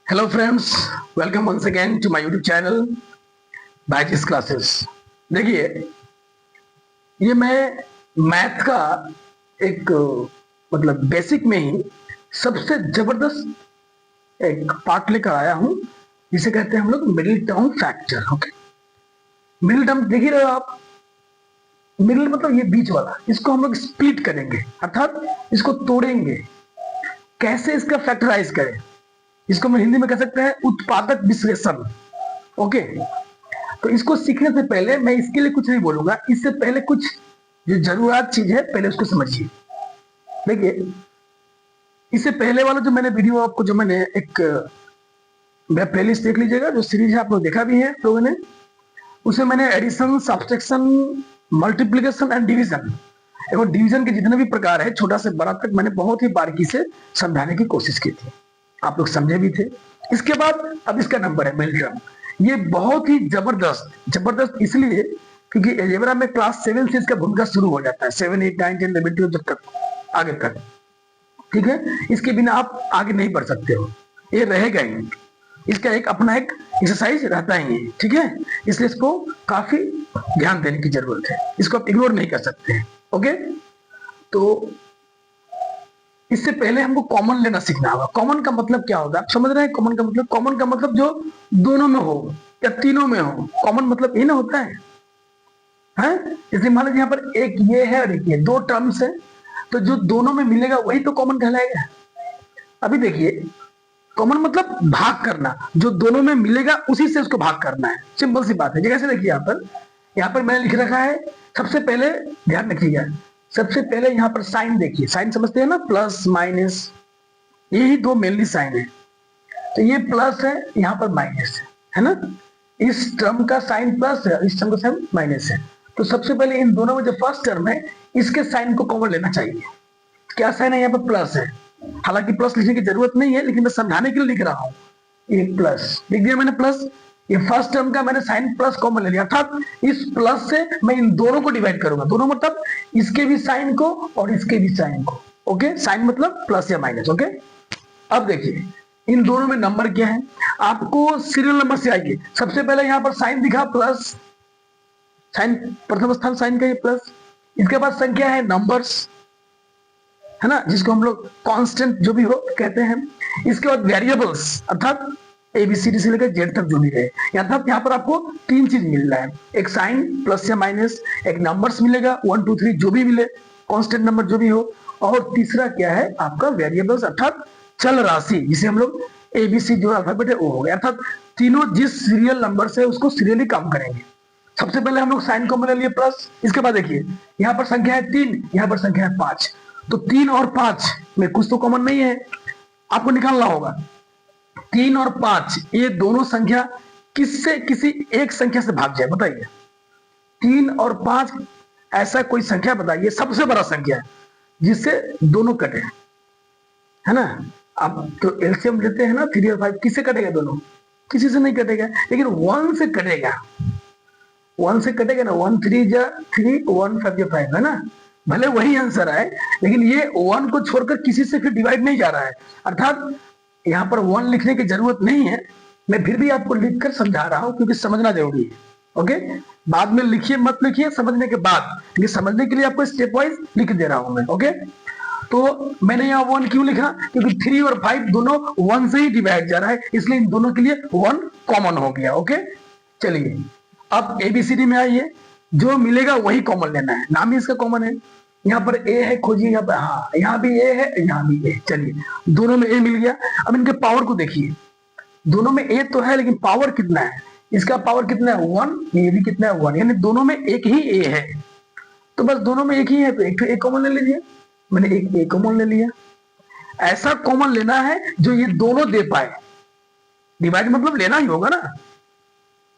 Hello friends, welcome once again to my YouTube channel Byju's classes. देखिए, ये मैं math का एक मतलब बेसिक में ही सबसे जबरदस्त एक पार्ट लेकर आया हूं, जिसे कहते हैं हम लोग middle term factor. Okay, middle term देख ही रहे हो आप। मिडिल मतलब ये बीच वाला, इसको हम लोग स्प्लिट करेंगे, अर्थात इसको तोड़ेंगे। कैसे इसका फैक्टराइज करें, इसको हम हिंदी में कह सकते हैं उत्पादक विश्लेषण। ओके, तो इसको सीखने से पहले मैं इसके लिए कुछ नहीं बोलूंगा, इससे पहले कुछ जो जरूरत चीज है पहले उसको समझिए। देखिए, इससे पहले वाला जो मैंने वीडियो आपको जो मैंने एक मेरा प्लेलिस्ट देख लीजिएगा, जो सीरीज है आप लोग देखा भी है लोगों ने। उसमें मैंने addition, subtraction, multiplication and division एवं डिवीजन के जितने भी प्रकार है छोटा से बड़ा तक मैंने बहुत ही बारीकी से समझाने की कोशिश की थी, आप लोग समझे भी थे। इसके बाद अब इसका नंबर है मिडिल टर्म। ये बहुत ही जबरदस्त इसलिए क्योंकि एलजेब्रा में क्लास 7 से इसका भूमिका शुरू हो जाता है, 7, 8, 9, 10, 11, 12 जब तक आगे तक। ठीक है, इसके बिना आप आगे नहीं बढ़ सकते हो, ये रहेगा ही। इसका एक अपना एक एक्सरसाइज रहता ही है। ठीक है, इसलिए इसको काफी ध्यान देने की जरूरत है, इसको आप इग्नोर नहीं कर सकते हैं। ओके, तो इससे पहले हमको कॉमन लेना सीखना होगा। कॉमन का मतलब क्या होता है, आप समझ रहे हैं? कॉमन का मतलब जो दोनों में हो या तीनों में हो। कॉमन मतलब ये ना होता है, जैसे मान लीजिए यहाँ पर एक ये है और एक ये, दो टर्म्स है, तो जो दोनों में मिलेगा वही तो कॉमन कहलाएगा। अभी देखिए, कॉमन मतलब भाग करना, जो दोनों में मिलेगा उसी से उसको भाग करना है। सिंपल सी बात है। जैसे देखिए यहाँ पर मैंने लिख रखा है, सबसे पहले ध्यान रखिएगा, सबसे पहले यहाँ पर साइन देखिए, साइन समझते हैं ना, प्लस माइनस, यही दो मेनली साइन है। तो ये प्लस है, यहाँ पर माइनस है ना। इस टर्म का साइन प्लस है, इस टर्म का साइन माइनस है। तो सबसे पहले इन दोनों में जो फर्स्ट टर्म है इसके साइन को कॉमन लेना चाहिए। क्या साइन है? यहाँ पर प्लस है। हालांकि प्लस लिखने की जरूरत नहीं है, लेकिन मैं समझाने के लिए लिख रहा हूं। ये प्लस लिख दिया मैंने, प्लस। ये फर्स्ट टर्म का मैंने साइन प्लस कॉमन ले लिया, अर्थात इस प्लस से मैं इन दोनों को डिवाइड करूंगा। दोनों मतलब इसके भी साइन को और इसके भी साइन को। ओके, साइन मतलब प्लस या माइनस। ओके, अब देखिए इन दोनों में नंबर क्या है, आपको सीरियल नंबर से आइए। सबसे पहले यहाँ पर साइन दिखा प्लस, साइन प्रथम स्थान साइन का ये प्लस। इसके बाद संख्या है नंबर्स, है ना, जिसको हम लोग कांस्टेंट जो भी हो कहते हैं। इसके बाद वेरिएबल्स, अर्थात एबीसीडी से लेकर जेड तक जो भी रहे। अर्थात यहाँ पर आपको तीन चीज मिल रहा है, एक साइन प्लस या माइनस, एक नंबर्स मिलेगा 1, 2, 3 जो भी मिले, कांस्टेंट नंबर जो भी हो, और तीसरा क्या है आपका वेरिएबल्स, अर्थात चल राशि, जिसे हम लोग एबीसी जो अल्फाबेट है वो हो गया। अर्थात तीनों जिस सीरियल नंबर से उसको सीरियली काम करेंगे। सबसे पहले हम लोग साइन को ले लिए प्लस। इसके बाद देखिए यहाँ पर संख्या है 3, यहाँ पर संख्या है 5, तो 3 और 5 में कुछ तो कॉमन नहीं है, आपको निकालना होगा। 3 और 5 ये दोनों संख्या किससे किसी एक संख्या से भाग जाए, बताइए। 3 और 5 ऐसा कोई संख्या बताइए, सबसे बड़ा संख्या जिससे दोनों कटे, है ना। अब तो एलसीएम लेते हैं ना, 3 और 5, किससे कटेगा? दोनों, किसी से नहीं कटेगा, लेकिन 1 से कटेगा। 1 से कटेगा ना, 1 3 जा 3, 1 5 जा 5, है ना। भले वही आंसर आए, लेकिन ये 1 को छोड़कर किसी से फिर डिवाइड नहीं जा रहा है, अर्थात यहाँ पर 1 लिखने की जरूरत नहीं है। मैं फिर भी आपको लिखकर समझा रहा हूं क्योंकि समझना जरूरी है। ओके, बाद में लिखिए मत लिखिए समझने के बाद, लेकिन समझने के लिए आपको स्टेप वाइज लिख दे रहा हूं मैं। ओके, तो मैंने यहाँ 1 क्यों लिखा? क्योंकि 3 और 5 दोनों 1 से ही डिवाइड जा रहा है, इसलिए इन दोनों के लिए 1 कॉमन हो गया। ओके, चलिए अब एबीसीडी में आइए, जो मिलेगा वही कॉमन लेना है, नाम ही इसका कॉमन है। यहाँ पर ए है, खोजिए यहाँ पर, हाँ यहाँ भी ए है, यहाँ भी ए। चलिए दोनों में ए मिल गया। अब इनके पावर को देखिए, दोनों में ए तो है, लेकिन पावर कितना है? इसका पावर कितना है? 1, ये भी कितना है? 1, यानी दोनों में एक ही ए है। तो बस दोनों में एक ही है, तो एक ए कॉमन ले लीजिए। मैंने एक ए कॉमन ले लिया। ऐसा कॉमन लेना है जो ये दोनों दे पाए, डिवाइड मतलब लेना ही होगा ना।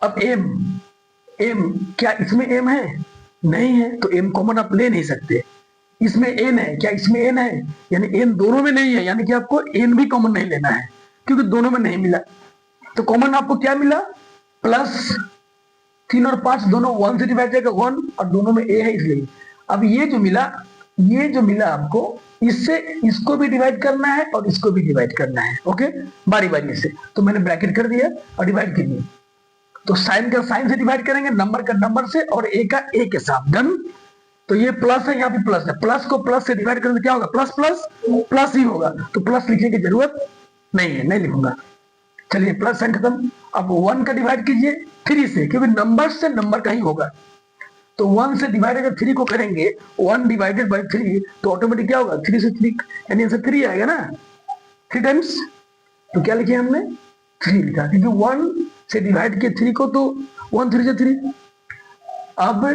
अब एम, एम क्या इसमें एम है? नहीं है, तो एम कॉमन आप ले नहीं सकते। इसमें एन है, क्या इसमें एन है? यानी एन दोनों में नहीं है, यानी कि आपको एन भी कॉमन नहीं लेना है, क्योंकि दोनों में नहीं मिला। तो कॉमन आपको क्या मिला? प्लस 3 और 5 दोनों 1 से डिवाइड जाएगा 1, और दोनों में ए है इसलिए। अब ये जो मिला आपको, इससे इसको भी डिवाइड करना है और इसको भी डिवाइड करना है, ओके, बारी बारी से। तो मैंने ब्रैकेट कर दिया और डिवाइड कर दिया। तो साइन का साइन से डिवाइड करेंगे, नंबर का नंबर से, और ए का ए के साथ। डन। तो ये प्लस है, यहाँ पे प्लस है, प्लस को प्लस से डिवाइड करेंगे क्या होगा? प्लस प्लस प्लस ही होगा, तो प्लस लिखने की जरूरत नहीं है, नहीं लिखूंगा। चलिए प्लस साइन खत्म। अब 1 का डिवाइड कीजिए 3 से, क्योंकि नंबर से नंबर का ही होगा। तो 1 से डिवाइड अगर 3 को करेंगे, 1 डिवाइडेड बाई 3, तो ऑटोमेटिक क्या होगा? 3 से 3 यानी आंसर 3 आएगा ना, 3 टाइम्स। तो क्या लिखे हमने? 3 लिखा, क्योंकि 1 से डिवाइड किया 3 को, तो 1 3 से 3। अब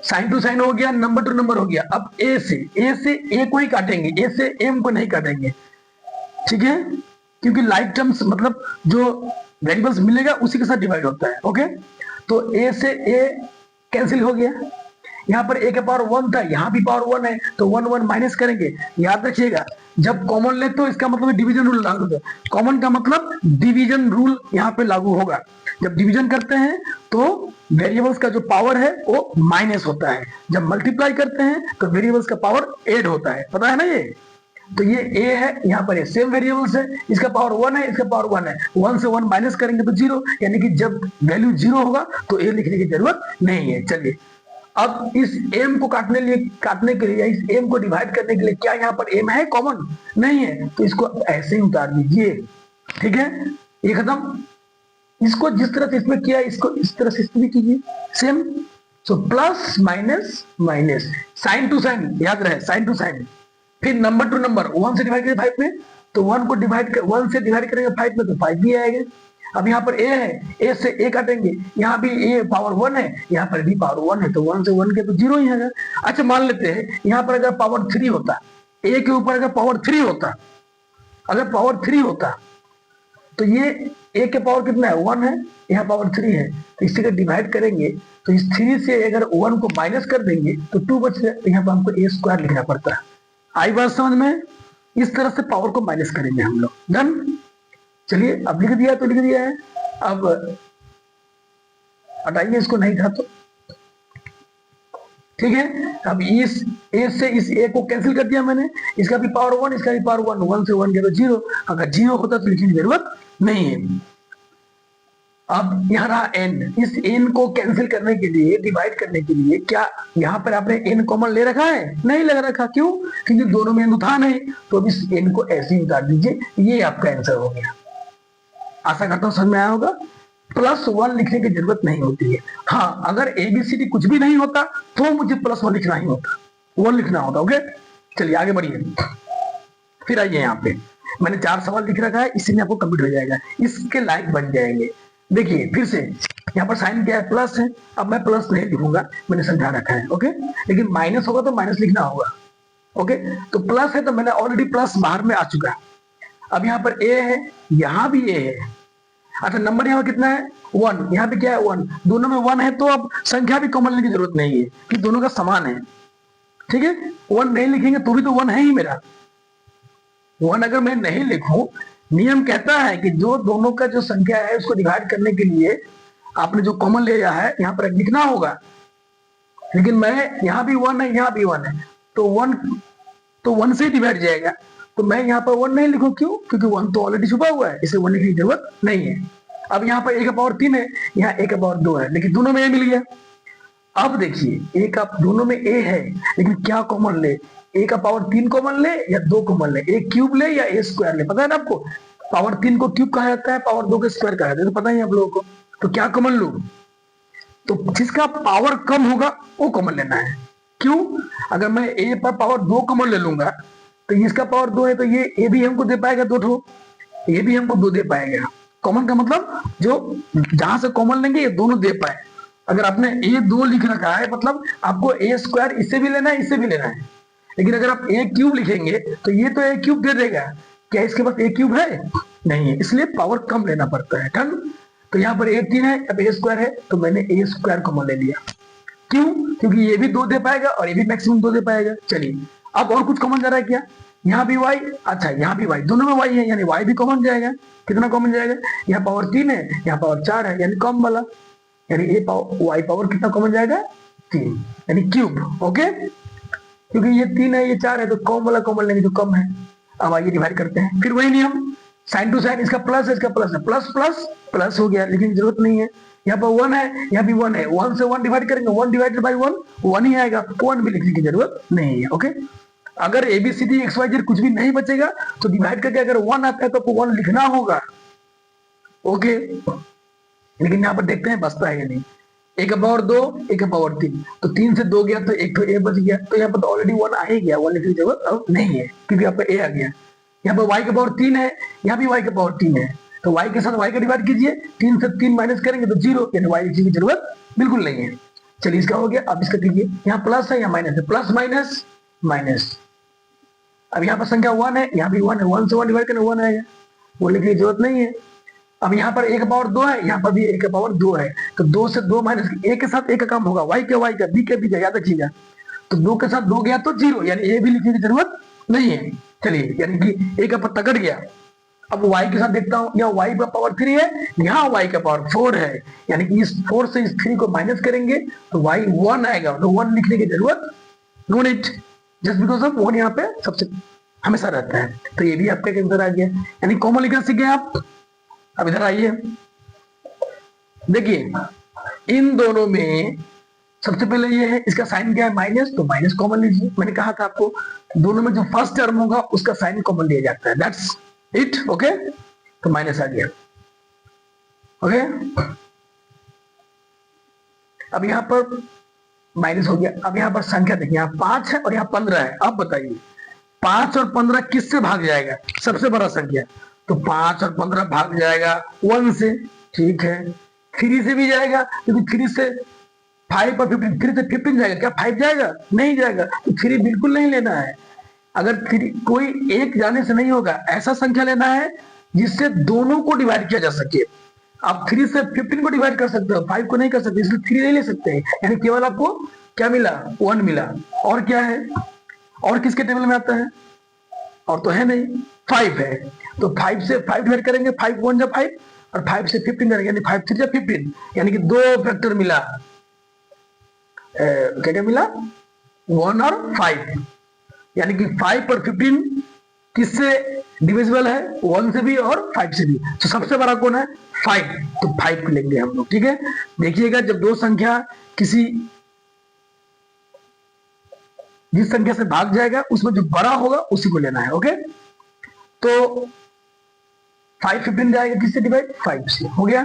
साइन टू साइन हो गया, नंबर टू नंबर हो गया। अब ए से ए को ही काटेंगे, ए से एम को नहीं काटेंगे, ठीक है, क्योंकि लाइक टर्म्स मतलब जो वेरिएबल्स मिलेगा उसी के साथ डिवाइड होता है, ओके। तो ए से ए कैंसिल हो गया, यहाँ पर ए के पावर 1 था, यहाँ भी पावर 1 है, तो 1 1 माइनस करेंगे। याद रखिएगा, जब कॉमन ले तो इसका मतलब डिवीजन रूल लागू होता है। कॉमन का मतलब डिवीजन रूल यहाँ पे लागू होगा। जब डिवीजन करते हैं तो वेरिएबल्स का जो पावर है वो माइनस होता है, जब मल्टीप्लाई करते हैं तो वेरिएबल्स का पावर ऐड होता है, पता है ना ये। तो ये ए है, यहाँ पर सेम वेरिएबल्स है, इसका पावर 1 है, इसका पावर 1 है, 1 से 1 माइनस करेंगे तो 0, यानी कि जब वैल्यू 0 होगा तो ए लिखने की जरूरत नहीं है। चलिए अब इस m को काटने के लिए, इस m को डिवाइड करने के लिए, क्या यहाँ पर m है कॉमन? नहीं है, तो इसको ऐसे ही उतार दीजिए, ठीक है, ये खत्म। इसको जिस तरह से इसमें किया, इसको इस तरह से इसमें भी कीजिए, same. So plus minus minus, sign to sign, याद रहे, साइन टू साइन। फिर नंबर टू नंबर, 1 से डिवाइड करें 5 में, तो 1 से डिवाइड करेंगे 5 में, तो 5 भी आएगा। अब यहाँ पर a है, a से a काटेंगे, यहाँ भी a पावर 1 है, यहाँ पर भी पावर 1 है, तो 1 से 1 के तो 0 ही आएगा। अच्छा मान लेते हैं यहाँ पर अगर पावर 3 होता, a के ऊपर अगर पावर 3 होता, अगर पावर 3 होता, तो ये a के पावर कितना है? 1 है, यहाँ पावर 3 है, तो इसी का डिवाइड करेंगे, तो इस 3 से अगर 1 को माइनस कर देंगे तो 2 बच जाए, तो यहाँ पर हमको a स्क्वायर लिखना पड़ता है। आई बात समझ में? इस तरह से पावर को माइनस करेंगे हम लोग। डन। चलिए अब लिख दिया तो लिख दिया है, अब हटाइए इसको, नहीं था तो ठीक है। अब इस ए से इस ए को कैंसिल कर दिया मैंने, इसका भी पावर 1, इसका भी पावर 1, 1 से 1 गया तो 0, अगर 0 होता तो लिखने की जरूरत नहीं है। अब यहाँ रहा n, इस n को कैंसिल करने के लिए, डिवाइड करने के लिए, क्या यहाँ पर आपने n कॉमन ले रखा है? नहीं लगा रखा, क्यों? क्योंकि दोनों में n था नहीं, तो अब इस n को ऐसे ही उतार दीजिए, ये आपका आंसर हो गया। आशा करता हूं समझ में आया होगा। +1 लिखने की जरूरत नहीं होती है। हाँ, अगर ABCD कुछ भी नहीं होता तो मुझे +1 लिखना ही होता, 1 लिखना होता, ओके। चलिए आगे बढ़िए, फिर आइए यहाँ पे, मैंने 4 सवाल लिख रखा है, इसी में आपको कंप्लीट हो जाएगा, इसके लायक बन जाएंगे। देखिए फिर से यहाँ पर साइन क्या है? प्लस है। अब मैं प्लस नहीं लिखूंगा, मैंने समझा रखा है, ओके। लेकिन माइनस होगा तो माइनस लिखना होगा, ओके। तो प्लस है तो मैंने ऑलरेडी प्लस बाहर में आ चुका है। अब यहाँ पर a है, यहाँ भी a है। अच्छा नंबर यहाँ कितना है? 1, यहाँ पे क्या है? 1, दोनों में 1 है, तो अब संख्या भी कॉमन लेने की जरूरत नहीं है कि दोनों का समान है, ठीक है। 1 नहीं लिखेंगे तो भी तो 1 है ही मेरा। 1 अगर मैं नहीं लिखूं, नियम कहता है कि जो दोनों का जो संख्या है उसको डिवाइड करने के लिए आपने जो कॉमन ले लिया है यहाँ पर लिखना होगा। लेकिन मैं यहाँ भी 1 है, यहाँ भी 1 है, तो 1 से ही डिवाइड जाएगा, तो मैं यहाँ पर 1 नहीं लिखूं, क्यों? क्योंकि 1 तो ऑलरेडी छुपा हुआ है, इसे 1 लिखने की जरूरत नहीं है। अब यहाँ पर a का पावर 3 है, यहाँ a का पावर 2 है, लेकिन दोनों में a मिल गया। अब देखिए a का दोनों में a है, लेकिन क्या कॉमन ले? a का पावर 3 कॉमन ले या 2 कॉमन ले? a क्यूब ले या a स्क्वायर ले? पता है ना आपको, पावर 3 को क्यूब कहा जाता है, पावर 2 को स्क्वायर कहा जाता है, तो पता ही आप लोगों को। तो क्या कॉमन लूं? तो जिसका पावर कम होगा वो कॉमन लेना है। क्यों? अगर मैं a पर पावर 2 कॉमन ले लूंगा तो इसका पावर 2 है, तो ये a भी हमको दे पाएगा 2 ठो, ये भी हमको 2 दे पाएगा। कॉमन का मतलब जो जहां से कॉमन लेंगे ये दोनों दे पाए। अगर आपने a 2 लिख रखा है मतलब आपको a स्क्वायर इससे भी लेना है, इससे भी लेना है। लेकिन अगर आप a क्यूब लिखेंगे तो ये तो a क्यूब दे देगा, क्या इसके पास a क्यूब है? नहीं है, इसलिए पावर कम लेना पड़ता है। डन। तो यहाँ पर a 3 है, अब a स्क्वायर है, तो मैंने a स्क्वायर कॉमन ले लिया। क्यों? क्योंकि ये भी 2 दे पाएगा और ये भी मैक्सिमम 2 दे पाएगा। चलिए अब और कुछ कॉमन जा रहा है क्या? यहाँ भी y, अच्छा यहाँ भी y, दोनों में y है, यानी y भी कॉमन जाएगा। कितना कॉमन जाएगा? यहाँ पावर 3 है, यहाँ पावर 4 है, यानी कम वाला, यानी y पावर कितना कॉमन जाएगा? 3, यानी क्यूब, ओके। क्योंकि ये 3 है, ये 4 है, तो कॉमन वाला कॉमन लेंगे जो कम है। अब आइए डिवाइड करते हैं, फिर वही नियम, साइन टू साइन, इसका प्लस है, इसका प्लस है, प्लस प्लस प्लस हो गया, लिखने की जरूरत नहीं है। यहाँ पर 1 है, यहाँ भी 1 है, 1 से 1 डिवाइड करेंगे, 1 डिवाइडेड बाई 1 1 ही आएगा, 1 भी लिखने की जरूरत नहीं है। ओके, अगर एबीसीडी एक्स वाई जेड कुछ भी नहीं बचेगा तो डिवाइड करके अगर 1 आता है तो आपको 1 लिखना होगा। ओके, लेकिन यहाँ पर देखते हैं बचता है या नहीं। एक पावर 2, एक पावर 3, तो 3 से 2 गया तो एक तो ए बच गया, तो यहाँ पर तो ऑलरेडी 1 आ ही गया, 1 लिखने की जरूरत अब नहीं है क्योंकि यहाँ पर ए आ गया। यहाँ पर y का पावर 3 है, यहाँ भी y का पावर 3 है, तो y के साथ y का डिवाइड कीजिए, 3 से 3 माइनस करेंगे तो 0, यानी y लिखने की जरूरत बिल्कुल नहीं है। चलिए इसका हो गया, अब इसका कीजिए, यहाँ प्लस है, यहाँ माइनस है, प्लस माइनस माइनस। अब यहाँ पर संख्या 1 है, यहाँ भी 1 है, 1 से 1 डिवाइड करें 1 आएगा, वो लिखने की जरूरत नहीं है। अब यहाँ पर एक पावर 2 है, यहाँ पर भी एक पावर 2 है, तो 2 से 2 माइनस, ए के साथ ए का काम होगा, y का बी के बी का, याद रखिएगा। तो 2 के साथ 2 गया तो 0, यानी ए भी लिखने की जरूरत नहीं है। चलिए, यानी कि ए का पत्ता कट गया। अब y के साथ देखता हूँ, यहाँ y का पावर 3 है, यहाँ y का पावर 4 है, यानी कि इस 4 से इस 3 को माइनस करेंगे तो y 1 आएगा, तो 1 लिखने की जरूरत no need, just because of 1 यहाँ पे सबसे हमेशा रहता है। तो ये भी आपका आंसर आ गया, यानी कॉमन लिखना सीख गए आप। अब इधर आइए, देखिए इन दोनों में सबसे पहले ये है, इसका साइन क्या है माइनस, तो माइनस कॉमन लीजिए। मैंने कहा था आपको दोनों में जो फर्स्ट टर्म होगा उसका साइन कॉमन लिया जाता है, दैट्स इट। ओके, तो माइनस आ गया। ओके, अब यहां पर माइनस हो गया। अब यहां पर संख्या देखिए, यहाँ 5 है और यहाँ 15 है। अब बताइए 5 और 15 किससे भाग जाएगा, सबसे बड़ा संख्या, तो 5 और 15 भाग जाएगा 1 से, ठीक है। 3 से भी जाएगा, क्योंकि 3 से 5 और 15, 3 से 15 जाएगा, क्या 5 जाएगा, नहीं जाएगा, तो 3 बिल्कुल नहीं लेना है। अगर 3 कोई एक जाने से नहीं होगा, ऐसा संख्या लेना है जिससे दोनों को डिवाइड किया जा सके। आप 3 से 15 को डिवाइड कर सकते हो, 5 को नहीं कर सकते, इसलिए 3 नहीं ले सकते हैं, यानी केवल आपको क्या मिला, 1 मिला। और क्या है, और किसके टेबल में आता है, और तो है नहीं, 5 है, तो 5 से 5 डिवाइड करेंगे, 5 1 जा 5 और 5 से 15 करेंगे, यानी 5 3 जा 15, यानी कि 2 फैक्टर मिला। क्या क्या मिला, 1 और 5, यानी कि 5 और 15 किससे डिविजिबल है, 1 से भी और 5 से भी। तो सबसे बड़ा कौन है, 5, तो 5 को लेंगे हम लोग, ठीक है। देखिएगा जब दो संख्या किसी जिस संख्या से भाग जाएगा उसमें जो बड़ा होगा उसी को लेना है। ओके, तो 5 15 जाएगा किससे डिवाइड, 5 से, हो गया।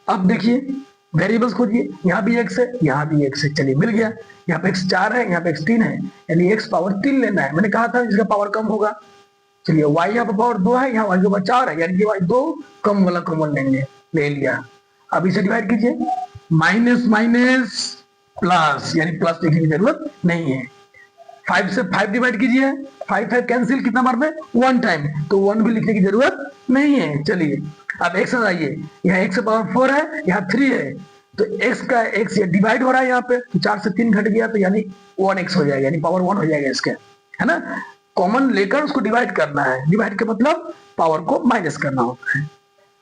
अब देखिए वेरिएबल्स खोजिए, यहाँ भी x है, यहाँ भी x है, चलिए मिल गया। यहाँ पे x 4 है, यहाँ पे x 3 है, यानी x पावर 3 लेना है। मैंने कहा था इसका पावर कम होगा। चलिए y यहाँ पे पावर 2 है, यहाँ y के पावर 4 है, यानी कि y 2 कम वाला कॉमन लेंगे, ले लिया। अब इसे डिवाइड कीजिए, माइनस माइनस प्लस, यानी प्लस लिखने की जरूरत नहीं है। 5 से 5 डिवाइड कीजिए, 5 5 कैंसिल, कितना बार में, 1 टाइम, तो 1 भी लिखने की जरूरत नहीं है। चलिए अब x आइए, यहाँ x पावर 4 है, यहाँ 3 है, तो x का x ये डिवाइड हो रहा है यहाँ पे, तो 4 से 3 घट गया, तो यानी 1x हो जाएगा, यानी पावर 1 हो जाएगा इसके, है ना। कॉमन लेकर उसको डिवाइड करना है, डिवाइड का मतलब पावर को माइनस करना होता है।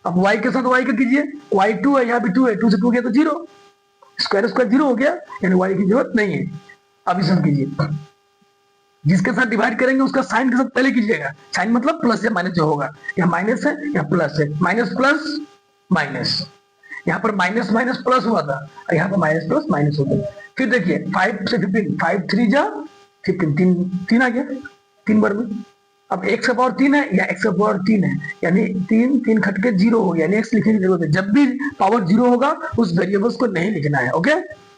अब y के साथ y का कीजिए, y 2 है, यहाँ भी 2 है, 2 से 2 गया तो 0, स्क्वायर स्क्वायर 0 हो गया, यानी y की जरूरत नहीं है। अब इसे कीजिए, जिसके साथ डिवाइड करेंगे उसका साइन के साथ पहले कीजिएगा, साइन मतलब प्लस या माइनस जो होगा, यहाँ माइनस है या प्लस है, माइनस प्लस माइनस, यहाँ पर माइनस माइनस प्लस हुआ था, यहाँ पर माइनस प्लस माइनस हो गया। फिर देखिए 5 से 15, 5 3 जा 15, 3 आ गया 3 बार में। अब x का पावर 3 है, या x का पावर 3 है, यानी 3 3 खट के 0 हो गया, यानी x लिखने की जरूरत है। जब भी पावर 0 होगा उस वेरिएबल्स को नहीं लिखना है। ओके,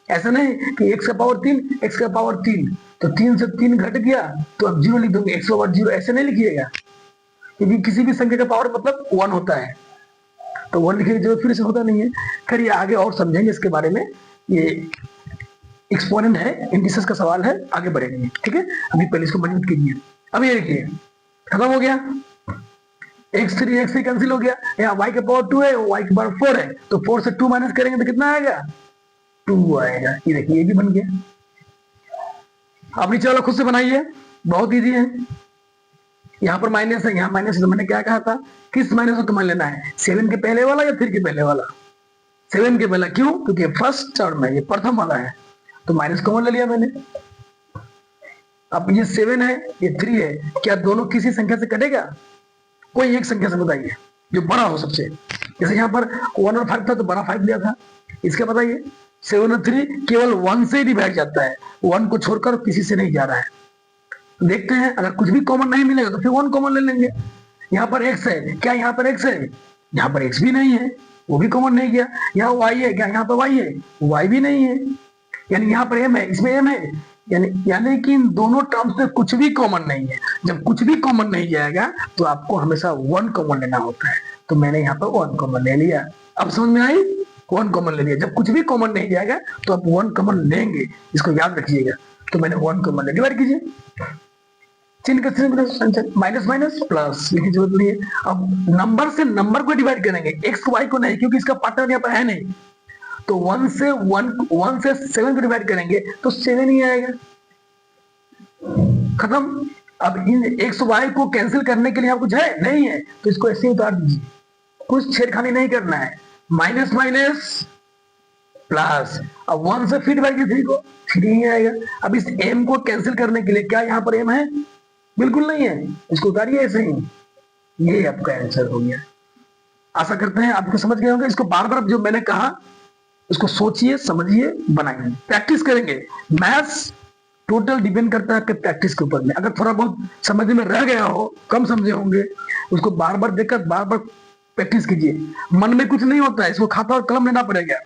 ऐसा नहीं कि x का पावर 3, x का पावर 3, तो 3 से 3 घट गया तो अब 0 लिख दोगे, x का पावर 0, ऐसे नहीं लिखिएगा, क्योंकि किसी भी संख्या का पावर मतलब 1 होता है, तो 1 लिखने की जरूरत फिर से होता नहीं है। फिर ये आगे और समझेंगे इसके बारे में, ये एक्सपोनेंट है, इंडिसेस का सवाल है, आगे बढ़ेंगे, ठीक है। अभी पहले इसको मजबूत कीजिए। अब ये देखिए खत्म हो गया, x3 कैंसिल हो गया, यहाँ y का पावर 2 है, y का पावर 4 है, तो 4 से 2 माइनस करेंगे तो कितना आएगा, 2 आएगा। ये देखिए ये भी बन गया। अब नीचे वाला खुद से बनाइए, बहुत इजी है। यहाँ पर माइनस है, यहाँ माइनस है, तो मैंने क्या कहा था, किस माइनस को कॉमन लेना है, 7 के पहले वाला या 3 के पहले वाला, 7 के पहला, क्यों, क्योंकि फर्स्ट टर्म है, ये प्रथम वाला है, तो माइनस कॉमन ले लिया मैंने। अब ये 7 है, ये 3 है, क्या दोनों किसी संख्या से कटेगा? कोई एक संख्या से बताइए जो बड़ा हो सबसे। जैसे यहाँ पर 1 और 5 था तो बड़ा 5 लिया था। इसका बताइए 7 और 3 केवल 1 से ही डिवाइड जाता है, 1 को छोड़कर किसी से नहीं जा रहा है। देखते हैं अगर कुछ भी कॉमन नहीं मिलेगा तो फिर 1 कॉमन ले लेंगे। यहाँ पर x है, क्या यहाँ पर x है? यहाँ पर x भी नहीं है, वो भी कॉमन नहीं किया। यहाँ y है, क्या यहाँ पर y है? y भी नहीं है। यानी यहाँ पर m है, इसमें m है, यानी कि इन दोनों टर्म्स में कुछ भी कॉमन नहीं है। जब कुछ भी कॉमन नहीं जाएगा तो आपको हमेशा 1 कॉमन लेना होता है। तो मैंने यहाँ पर 1 कॉमन ले लिया। अब समझ में आई? 1 कॉमन ले लिया। जब कुछ भी कॉमन नहीं जाएगा तो आप 1 कॉमन लेंगे, इसको याद रखिएगा। तो मैंने 1 कॉमन ले, डिवाइड कीजिए, चिन्ह का चिन्ह माइनस माइनस प्लस, लिखने की जरूरत नहीं है। अब नंबर से नंबर को डिवाइड करेंगे, एक्स को वाई को नहीं, क्योंकि इसका पार्टनर यहाँ पर है नहीं। तो 1 से 7 को डिवाइड करेंगे तो 7 ही आएगा, खत्म। अब इन एक्स वाई को कैंसिल करने के लिए कुछ है नहीं है, तो इसको ऐसे ही उतार दीजिए, कुछ छेड़खानी नहीं करना है। माइनस माइनस प्लस, अब 1 से फिर डिवाइड किया 3 को, 3 ही आएगा। अब इस m को कैंसिल करने के लिए क्या यहाँ पर m है? बिल्कुल नहीं है, इसको उतारिए ऐसे ही। ये आपका आंसर हो गया। आशा करते हैं आपको समझ गए होंगे। इसको बार बार जो मैंने कहा उसको सोचिए, समझिए, बनाइए, प्रैक्टिस करेंगे। मैथ्स टोटल डिपेंड करता है आपके प्रैक्टिस के ऊपर में। अगर थोड़ा बहुत समझने में रह गया हो, कम समझे होंगे, उसको बार बार देखकर बार बार प्रैक्टिस कीजिए। मन में कुछ नहीं होता है, इसको खाता और कलम लेना पड़ेगा,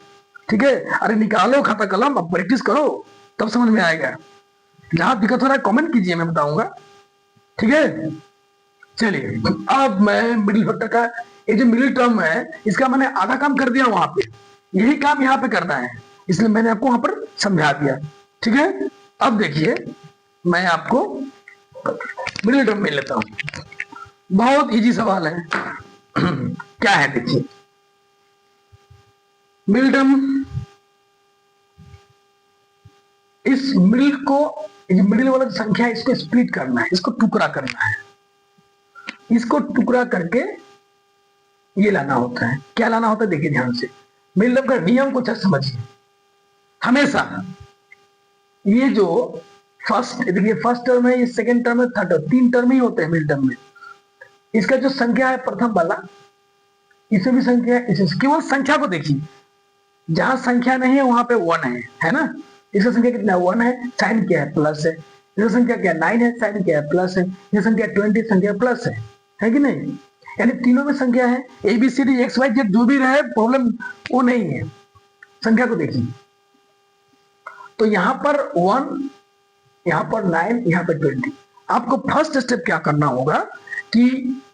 ठीक है? अरे निकालो खाता कलम, अब प्रैक्टिस करो, तब समझ में आएगा। जहां दिक्कत हो रहा है कमेंट कीजिए, मैं बताऊंगा, ठीक है? चलिए अब मैं मिडिल फैक्टर का, ये जो मिडिल टर्म है इसका मैंने आधा काम कर दिया वहां पे, यही काम यहाँ पे करना है, इसलिए मैंने आपको वहां पर समझा दिया, ठीक है? अब देखिए मैं आपको मिडिल टर्म में लेता हूं। बहुत इजी सवाल है। क्या है देखिए, मिडिल टर्म, इस मिडिल को, मिडिल वाला संख्या है इसको स्प्लिट करना है, इसको टुकड़ा करना है। इसको टुकड़ा करके ये लाना होता है। क्या लाना होता है देखिए ध्यान से, मिडिल टर्म का नियम को अच्छा समझिए। हमेशा ये जो फर्स्ट, देखिए फर्स्ट टर्म है, ये सेकंड टर्म है, थर्ड टर्म, 3 टर्म ही होते हैं मिडिल टर्म में। इसका जो संख्या है प्रथम वाला, इसमें भी संख्या है, इसमें केवल संख्या को देखिए, जहां संख्या नहीं है वहां पे 1 है ना? इसका संख्या कितना 1 है, साइन क्या है प्लस है। इसका संख्या क्या 9 है, साइन क्या है प्लस है। ये संख्या 20, संख्या प्लस है कि नहीं? यानी तीनों में संख्या है, ABCD XYZ जो भी रहे प्रॉब्लम वो नहीं है। संख्या को देखिए, तो यहाँ पर 1, यहाँ पर 9, यहाँ पर 20। आपको फर्स्ट स्टेप क्या करना होगा कि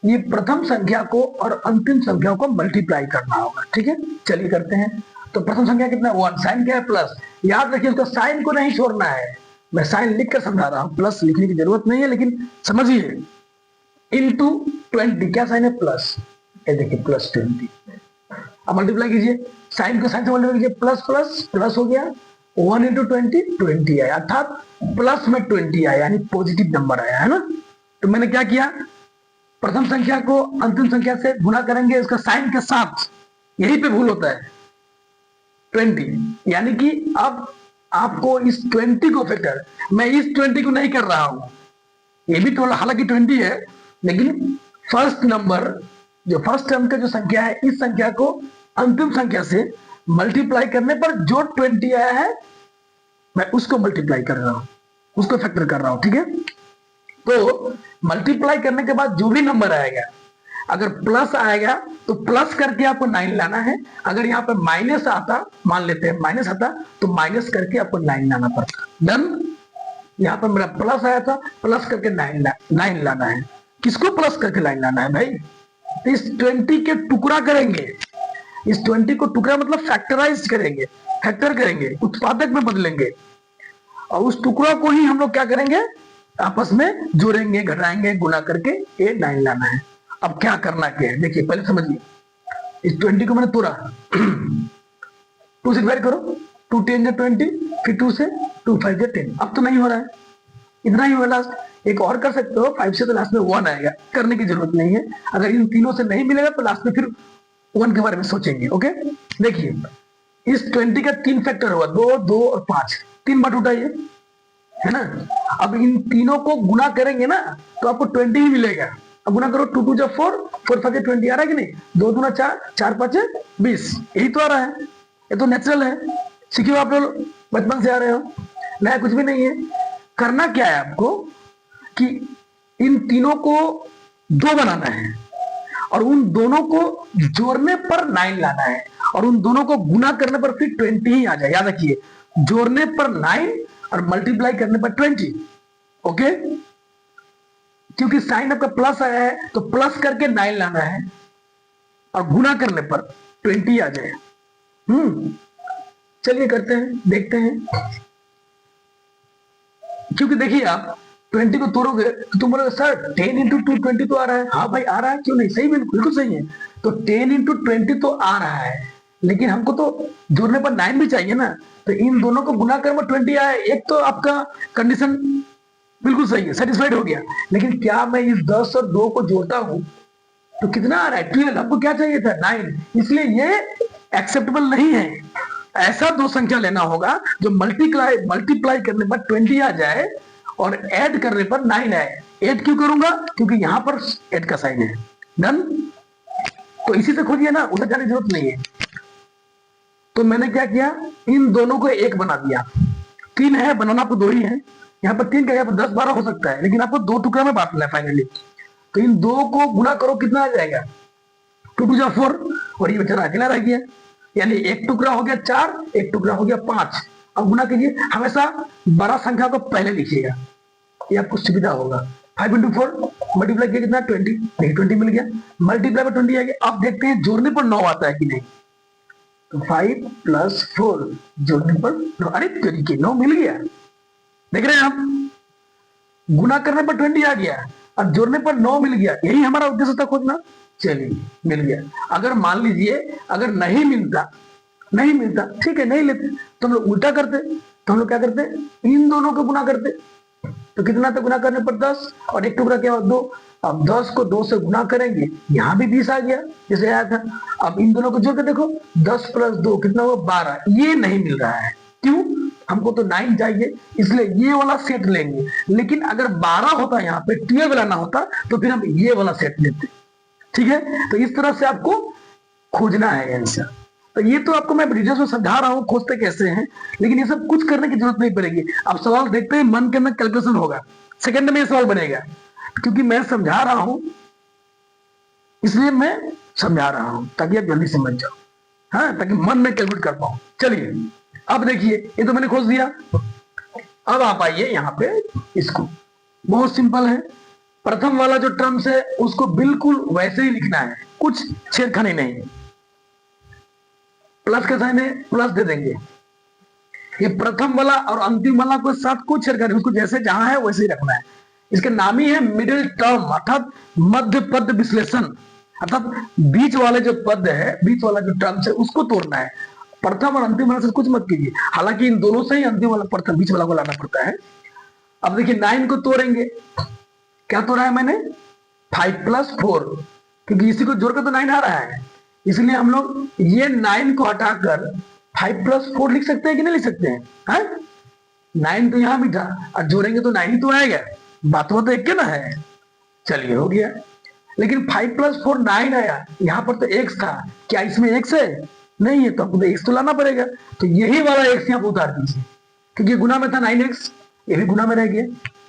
ये प्रथम संख्या को और अंतिम संख्या को मल्टीप्लाई करना होगा, ठीक है? चलिए करते हैं। तो प्रथम संख्या कितना 1, साइन क्या है प्लस। याद रखिए उसका साइन को नहीं छोड़ना है, मैं साइन लिख कर समझा रहा हूं, प्लस लिखने की जरूरत नहीं है, लेकिन समझिए। इंटू 20, क्या साइन है प्लस, ये देखिए प्लस 20। अब मल्टीप्लाई कीजिए, साइन को साइन से मल्टीप्लाई कीजिए, प्लस प्लस प्लस हो गया, 1 इंटू 20, 20 आया, अर्थात प्लस में 20 आया, यानी पॉजिटिव नंबर आया, है ना? तो मैंने क्या किया, प्रथम संख्या को अंतिम संख्या से गुणा करेंगे उसका साइन के साथ, यही पे भूल होता है, 20। यानी कि अब आपको इस 20 को फैक्टर, मैं इस 20 को नहीं कर रहा हूं, ये भी तो हालांकि 20 है, लेकिन फर्स्ट नंबर जो फर्स्ट टर्म का जो संख्या है, इस संख्या को अंतिम संख्या से मल्टीप्लाई करने पर जो 20 आया है मैं उसको मल्टीप्लाई कर रहा हूं, उसको फैक्टर कर रहा हूं, ठीक है? तो मल्टीप्लाई करने के बाद जो भी नंबर आएगा, अगर प्लस आएगा तो प्लस करके आपको 9 लाना है। अगर यहाँ पर माइनस आता, मान लेते हैं माइनस आता, तो माइनस करके आपको 9 लाना पड़ता। डन? यहाँ पर मेरा प्लस आया था, प्लस करके 9 लाना है। किसको प्लस करके 9 लाना है भाई? तो इस 20 के टुकड़ा करेंगे, इस 20 को टुकड़ा मतलब फैक्टराइज करेंगे, फैक्टर करेंगे, उत्पादक में बदलेंगे, और उस टुकड़ा को ही हम लोग क्या करेंगे, आपस में जोड़ेंगे, घटाएंगे, गुना करके ये 9 लाना है। अब क्या करना क्या है देखिए, पहले समझिए। इस 20 को मैंने तोड़ा, 2 से डिवाइड करो, 2 10 जा 20, फिर 2 से 2 5 जा 10। अब तो नहीं हो रहा है, इतना ही होगा लास्ट। एक और कर सकते हो, 5 से तो लास्ट में 1 आएगा, करने की जरूरत नहीं है। अगर इन तीनों से नहीं मिलेगा तो लास्ट में फिर 1 के बारे में सोचेंगे, ओके? देखिए इस 20 का 3 फैक्टर हुआ, 2, 2 और 5, 3 बार उठाइए, है ना। अब इन तीनों को गुना करेंगे ना तो आपको 20 ही मिलेगा। अब गुना करो, 2 2 जा 4, 4 5 20 आ रहा है कि नहीं, 2 दूना 4, 4 5 20, यही तो आ रहा है। ये तो नेचुरल है, सीखे हो आप लोग, बचपन से आ रहे हो, नया कुछ भी नहीं है। करना क्या है आपको कि इन तीनों को 2 बनाना है और उन दोनों को जोड़ने पर 9 लाना है और उन दोनों को गुना करने पर फिर 20 ही आ जाए। याद रखिए, जोड़ने पर 9 और मल्टीप्लाई करने पर 20। ओके, क्योंकि साइन आपका प्लस आया है तो प्लस करके 9 लाना है और गुना करने पर 20 आ जाए। चलिए करते हैं, देखते हैं। क्योंकि देखिए आप 20 को तोड़ोगे तो तुम बोलोगे सर 10 इंटू 2 20 तो आ रहा है। हाँ भाई आ रहा है, क्यों नहीं, सही, बिल्कुल सही है। तो 10 इंटू 20 तो आ रहा है, लेकिन हमको तो जोड़ने पर 9 भी चाहिए ना। तो इन दोनों को गुना कर 20 आया, एक तो आपका कंडीशन बिल्कुल सही है, सेटिस्फाइड हो गया। लेकिन क्या मैं इस 10 और 2 को जोड़ता हूं तो कितना आ रहा है, 12। हमको क्या चाहिए था, 9, इसलिए ये एक्सेप्टेबल नहीं है। ऐसा दो संख्या लेना होगा जो मल्टीप्लाई करने पर 20 आ जाए और ऐड करने पर 9 आए। ऐड क्यों करूंगा, क्योंकि यहां पर ऐड का साइन है। डन, तो इसी से खोजिए ना, उधर जाने की जरूरत नहीं है। तो मैंने क्या किया, इन दोनों को एक बना दिया। 3 है, बनाना आपको 2 ही है। यहाँ पर 3 का, यहाँ पर 10 12 हो सकता है, लेकिन आपको 2 टुकड़ा में बांटना है फाइनली। तो इन 2 को गुना करो, कितना आ जाएगा, 2 2 जा 4 और ये बेचारा अकेला रह गया। यानी एक टुकड़ा हो गया 4, एक टुकड़ा हो गया 5। अब गुना कीजिए, हमेशा बड़ा संख्या को पहले लिखिएगा, ये आपको सुविधा होगा। 5 इंटू 4 मल्टीप्लाई किया कितना, 20, नहीं 20 मिल गया, मल्टीप्लाई में 20 आ गया। अब देखते हैं जोड़ने पर 9 आता है कि नहीं। तो 5 + 4 जोड़ने पर 9, अरे तरीके 9 मिल गया। देख रहे हैं आप, गुना करने पर 20 आ गया और जोड़ने पर 9 मिल गया। यही हमारा उद्देश्य था खोजना। चलिए मिल गया। अगर मान लीजिए अगर नहीं मिलता ठीक है, नहीं लेते तो हम लोग उल्टा करते। तो हम लोग क्या करते, इन दोनों को गुना करते। तो कितना था गुना करने पर 10 और एक टुकड़ा क्या हुआ 2। अब 10 को 2 से गुना करेंगे, यहां भी 20 आ गया जैसे आया था। अब इन दोनों को जोड़ के देखो, 10 + 2 कितना हुआ 12। ये नहीं मिल रहा है, क्यों, हमको तो 9 चाहिए, इसलिए ये वाला सेट लेंगे। लेकिन अगर 12 होता यहाँ पे 12 लाना होता तो फिर हम ये वाला सेट लेते। ठीक है, तो इस तरह से आपको खोजना है आंसर। तो ये तो आपको मैं डिटेल्स में समझा रहा हूँ खोजते कैसे हैं, लेकिन ये सब कुछ करने की जरूरत नहीं पड़ेगी। अब सवाल देखते हैं, मन के अंदर कैलकुलेशन होगा, सेकंड में ये सवाल बनेगा, क्योंकि मैं समझा रहा हूं, इसलिए मैं समझा रहा हूं ताकि आप जल्दी समझ जाओ, हाँ, ताकि मन में कैलकुलेट कर पाओ। चलिए अब देखिए, ये तो मैंने खोज दिया। अब आप आइए यहाँ पे, इसको बहुत सिंपल है। प्रथम वाला जो टर्म्स है उसको बिल्कुल वैसे ही लिखना है, कुछ छेड़खानी नहीं। प्लस का साइन है, प्लस दे देंगे। ये प्रथम वाला और अंतिम वाला को साथ कुछ छेड़खानी, उसको जैसे जहां है वैसे ही रखना है। इसका नाम ही है मिडिल टर्म, अर्थात मध्य पद विश्लेषण। अर्थात बीच वाले जो पद है, बीच वाला जो टर्म्स है उसको तोड़ना है। प्रथम और अंतिम वाला से कुछ मत कीजिए, हालांकि इन दोनों से ही अंतिम वाला प्रथम बीच वाला को लाना पड़ता है। अब देखिए 9 को तोड़ेंगे, क्या तोड़ा है मैंने, 5 + 4, क्योंकि इसी को जोड़कर तो 9 आ रहा है, इसलिए हम लोग ये 9 को हटाकर 5 + 4 लिख सकते हैं कि नहीं लिख सकते हैं। 9 तो यहां भी था और जोड़ेंगे तो 9 ही तो आएगा, बात तो एक के ना है। चलिए हो गया, लेकिन 5 + 4 9 आया, यहां पर तो x था, क्या इसमें x है, नहीं है, तो आपको x तो लाना पड़ेगा। तो यही वाला x यहां पर उतार दीजिए, क्योंकि गुना में था 9x, ये भी गुना में रह गया।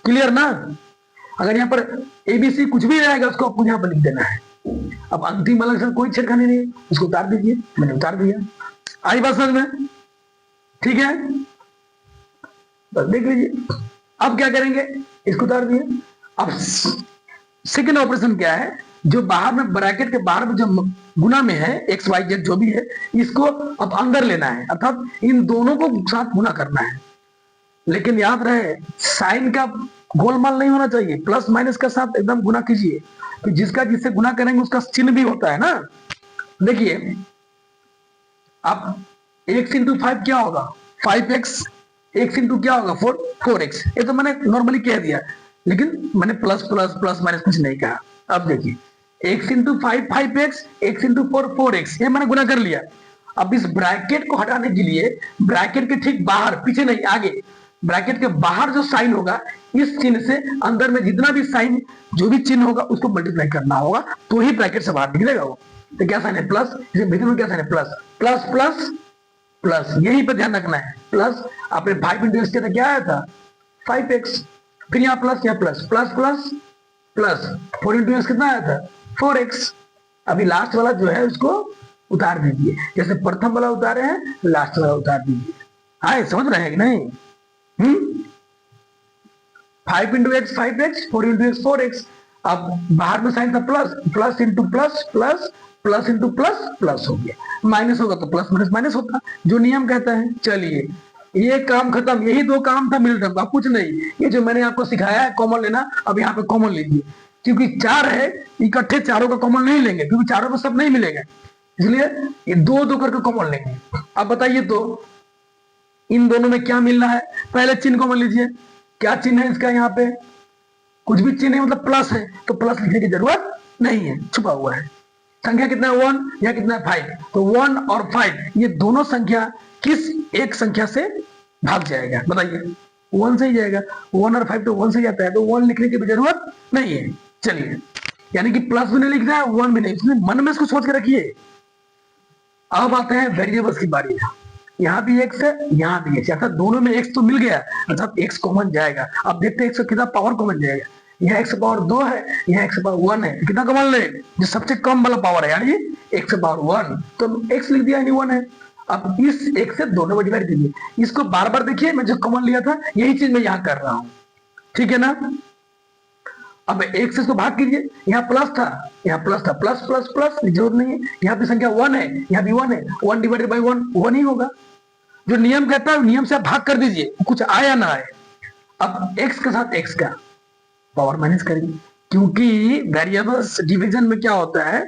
क्लियर ना। अगर यहाँ पर ABC कुछ भी रहेगा उसको आपको यहाँ पर लिख देना है। अब अंतिम वाला के साथ कोई छेड़खानी नहीं, उसको उतार दीजिए, मैंने उतार दिया। आई बात समझ में, ठीक है, बस देख लीजिए। अब क्या करेंगे, इसको उतार दिए। अब सेकेंड ऑपरेशन क्या है, जो बाहर में ब्रैकेट के बाहर में जो गुना में है XYZ जो भी है, इसको अब अंदर लेना है, अर्थात इन दोनों को साथ गुना करना है। लेकिन याद रहे साइन का गोलमाल नहीं होना चाहिए, प्लस माइनस के साथ एकदम गुना कीजिए, तो जिसका जिससे गुना करेंगे उसका चिन्ह भी होता है ना। देखिए अब x × 5 क्या होगा, 5x, x × क्या होगा 4x। ये तो मैंने नॉर्मली कह दिया, लेकिन मैंने प्लस प्लस प्लस माइनस कुछ नहीं कहा। अब देखिए x × 5 5x, x × 4 4x, ये मैंने गुना कर लिया। अब इस ब्रैकेट को हटाने के लिए ब्रैकेट के ठीक बाहर, पीछे नहीं आगे, ब्रैकेट के बाहर जो साइन होगा इस चिन्ह से अंदर में जितना भी साइन जो भी चिन्ह होगा उसको मल्टीप्लाई करना होगा तो ही ब्रैकेट से बाहर निकलेगा वो। तो क्या साइन है प्लस, इसके भीतर में क्या साइन है प्लस, प्लस प्लस प्लस, यही पर ध्यान रखना है प्लस। आपने 5 इंटू एक्स किया था क्या आया था 5x, फिर यहाँ प्लस यहाँ plus plus plus plus 4 into x कितना आया था 4x। अभी लास्ट वाला जो है उसको उतार दीजिए, जैसे प्रथम वाला उतारे हैं लास्ट वाला उतार दीजिए। हाँ समझ रहे हैं कि नहीं? 5 into x 5x, 4 into x 4x। अब बाहर में साइन था plus, plus into plus plus, plus into plus plus हो गया, माइनस होगा तो प्लस माइनस माइनस होता जो नियम कहता है। चलिए ये काम खत्म, यही 2 काम था मिल रहा, कुछ नहीं। ये जो मैंने आपको सिखाया है कॉमन लेना, अब यहाँ पे कॉमन लीजिए, क्योंकि 4 है इकट्ठे चारों का कॉमन नहीं लेंगे क्योंकि चारों में सब नहीं मिलेगा, इसलिए ये 2 करके कॉमन लेंगे। अब बताइए तो इन दोनों में क्या मिल रहा है? पहले चिन्ह कॉमन लीजिए, क्या चिन्ह है इसका? यहाँ पे कुछ भी चिन्ह है मतलब प्लस है, तो प्लस लिखने की जरूरत नहीं है, छुपा हुआ है। संख्या कितना है 1, या कितना है 5, तो 1 और 5 ये दोनों संख्या किस एक संख्या से भाग जाएगा बताइए? 1 से ही जाएगा। 1 और 5 तो 1 से जाता है, तो 1 लिखने की भी जरूरत नहीं है। चलिए यानी कि प्लस भी नहीं लिखना है 1 भी नहीं, इसलिए मन में इसको सोच के रखिए। अब आते हैं वेरिएबल्स की बारी। यहाँ भी x है, यहाँ भी x, अर्थात दोनों में x तो मिल गया, अर्थात x कॉमन जाएगा। अब देखते हैं x कितना पावर कॉमन जाएगा। यह x पावर 2 है, यह x पावर 1 है, कितना कॉमन ले? जो सबसे कम वाला पावर है यानी x पावर 1, तो x लिख दिया यानी 1 है। अब इस x से दोनों में डिवाइड कीजिए, इसको बार बार देखिए, मैं जो कॉमन लिया था यही चीज मैं यहाँ कर रहा हूँ, ठीक है ना? अब x से इसको भाग कीजिए, यहाँ प्लस था, यहाँ प्लस था, प्लस प्लस प्लस जरूरत नहीं है, यहाँ पे संख्या 1 है, यहाँ भी 1 है, 1 डिवाइडेड बाई 1 1 ही होगा। जो नियम कहता है नियम से आप भाग कर दीजिए, कुछ आया ना आए। अब x के साथ x का पावर माइनस करेंगे, क्योंकि वेरिएबल्स डिवीजन में क्या होता है,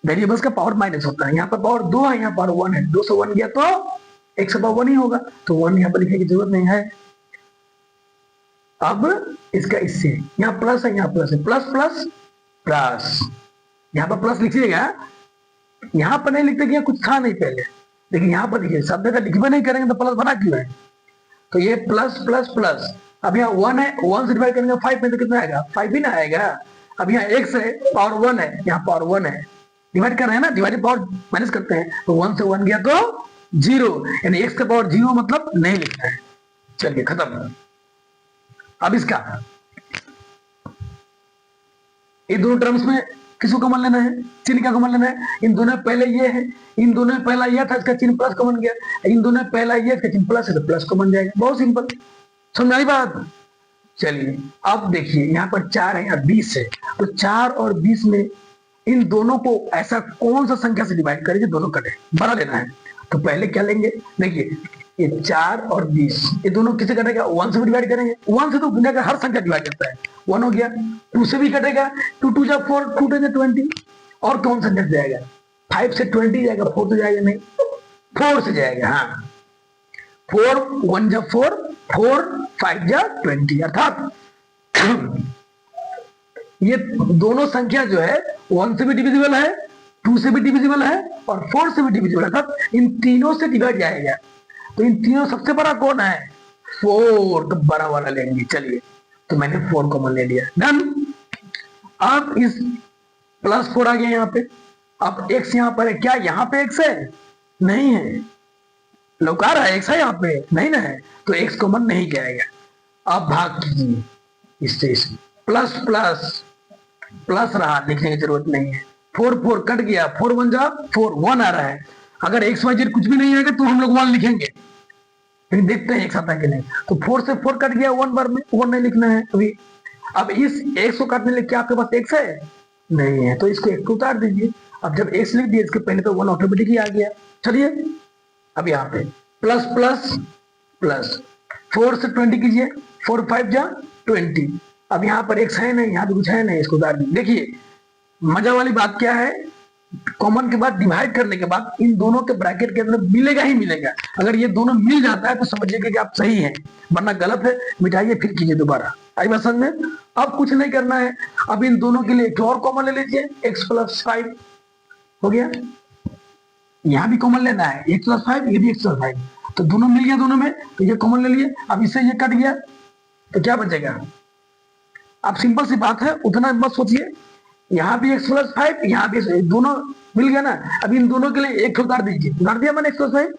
वेरिएबल्स का पावर माइनस होता है। यहाँ पर पावर 2 है, यहाँ पर 1 है, 2 से 1 गया तो x पावर 1 ही होगा, तो 1 यहाँ पर लिखने की जरूरत नहीं है। अब इसका इससे यहाँ प्लस है, यहाँ प्लस है, प्लस प्लस प्लस, यहाँ पर प्लस लिखिएगा, यहाँ पर नहीं लिखते कि कुछ था नहीं पहले, लेकिन यहाँ पर देखिए शब्द का लिखबे नहीं करेंगे तो प्लस बना क्यों है? तो ये प्लस प्लस प्लस। अब यहाँ 1 है, 1 से डिवाइड करेंगे 5 में तो कितना आएगा 5 ही ना आएगा। अब यहाँ x है, पावर 1 है, यहाँ पावर 1 है, डिवाइड कर रहे हैं ना, डिवाइड पावर माइनस करते हैं, तो 1 से 1 गया तो 0, यानी x का पावर 0 मतलब नहीं लिखना है। चलिए खत्म। अब इसका इन दोनों टर्म्स में किसको कॉमन लेना है? चिन्ह क्या कॉमन लेना है? इन दोनों में पहले ये है, इन दोनों में पहला ये था, इसका चिन्ह प्लस कॉमन गया, इन दोनों में पहला ये, इसका चिन्ह प्लस है तो प्लस कॉमन जाएगा। बहुत सिंपल, समझ आई बात? चलिए अब देखिए यहाँ पर 4 है, यहाँ 20 है, तो 4 और 20 में इन दोनों को ऐसा कौन सा संख्या से डिवाइड करें जो दोनों कटे, बड़ा लेना है। तो पहले क्या लेंगे, देखिए ये 4 और 20 ये दोनों किसे कटेगा? 1 से भी डिवाइड करेंगे, 1 से तो दुनिया का हर संख्या डिवाइड करता है, 1 हो गया। 2 से भी कटेगा, 2 2 जा 4, 2 2 जा 20, और कौन सा संख्या जाएगा? 5 से 20 जाएगा, 4 तो जाएगा नहीं, 4 से जाएगा। हाँ 4 1 जा 4, 4 5 जा 20, अर्थात ये दोनों संख्या जो है 1 से भी डिविजिबल है, 2 से भी डिविजिबल है और 4 से भी डिविजिबल है, अर्थात इन तीनों से डिवाइड जाएगा। तो इन तीनों सबसे बड़ा कौन है? 4, तो बड़ा वाला लेंगे। चलिए तो मैंने 4 कॉमन ले लिया, डन। अब इस प्लस 4 आ गया यहाँ पे, अब x यहाँ पर है, क्या यहाँ पे x है? नहीं है, लौका रहा है x है यहाँ पे, नहीं ना है, तो x कॉमन नहीं जाएगा। अब भाग कीजिए इससे, इसमें प्लस प्लस प्लस रहा, लिखने की जरूरत नहीं है। 4 4 कट गया, 4 1 जा 4, 1 आ रहा है। अगर x y z कुछ भी नहीं आएगा तो हम लोग 1 लिखेंगे, लेकिन देखते हैं x आता है कि नहीं। तो 4 से 4 कट गया 1 बार में, 1 नहीं लिखना है अभी। अब इस x को काटने लिए क्या आपके पास x है? नहीं है, तो इसको x को उतार दीजिए। अब जब x लिख दिया इसके पहले तो 1 ऑटोमेटिकली आ गया। चलिए अब यहाँ पे प्लस प्लस प्लस, 4 से 20 कीजिए, 4 5 जा 20। अब यहाँ पर x है नहीं, यहाँ पे कुछ है नहीं, इसको उतार दीजिए। देखिए मजा वाली बात क्या है, कॉमन के बाद डिवाइड करने के बाद इन दोनों के ब्रैकेट के अंदर मिलेगा ही मिलेगा। अगर ये दोनों मिल जाता है तो समझिए कि आप सही हैं, वरना गलत है, मिटाइए फिर कीजिए दोबारा। आई बात समझ में? अब कुछ नहीं करना है, अब इन दोनों के लिए एक और कॉमन ले लीजिए, x + 5 हो गया। यहाँ भी कॉमन लेना है, x प्लस 5, ये भी x प्लस 5, तो दोनों मिल गया दोनों में, तो ये कॉमन ले लिए। अब इससे ये कट गया तो क्या बचेगा? अब सिंपल सी बात है, उतना मत सोचिए। यहाँ भी x प्लस 5, यहाँ भी दोनों मिल गया ना। अब इन दोनों के लिए एक उतार दीजिए, उतार दिया मैंने x प्लस 5,